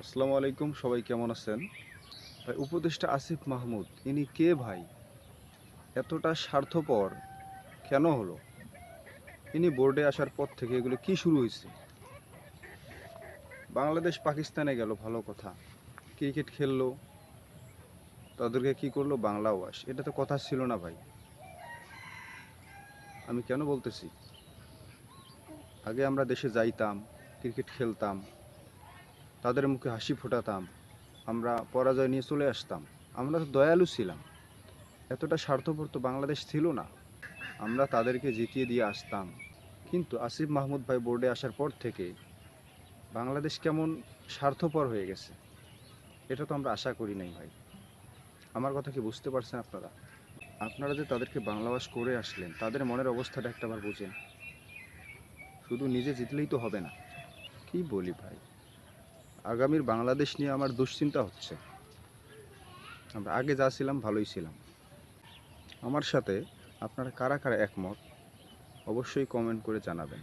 আসসালামু আলাইকুম, সবাই কেমন আছেন? ভাই, উপদেষ্টা আসিফ মাহমুদ ইনি কে ভাই? এতটা স্বার্থপর কেন হলো? ইনি বোর্ডে আসার পর থেকে এগুলো কি শুরু হয়েছে? বাংলাদেশ পাকিস্তানে গেল, ভালো কথা। ক্রিকেট খেললো, তাদেরকে কি করলো? বাংলা ওয়াশ। এটা তো কথা ছিল না ভাই। আমি কেন বলতেছি, আগে আমরা দেশে যাইতাম, ক্রিকেট খেলতাম, তাদের মুখে হাসি ফোটাতাম, আমরা পরাজয় নিয়ে চলে আসতাম। আমরা তো দয়ালু ছিলাম। এতটা স্বার্থপর তো বাংলাদেশ ছিল না। আমরা তাদেরকে জিতিয়ে দিয়ে আসতাম। কিন্তু আসিফ মাহমুদ ভাই বোর্ডে আসার পর থেকে বাংলাদেশ কেমন স্বার্থপর হয়ে গেছে, এটা তো আমরা আশা করি নাই ভাই। আমার কথা কি বুঝতে পারছেন আপনারা? আপনারা যে তাদেরকে বাংলাভাষ করে আসলেন, তাদের মনের অবস্থাটা একটাবার বুঝেন। শুধু নিজে জিতলেই তো হবে না। কি বলি ভাই, আগামীর বাংলাদেশ নিয়ে আমার দুশ্চিন্তা হচ্ছে। আমরা আগে যা ছিলাম ভালোই ছিলাম। আমার সাথে আপনারা কারা কারা একমত অবশ্যই কমেন্ট করে জানাবেন।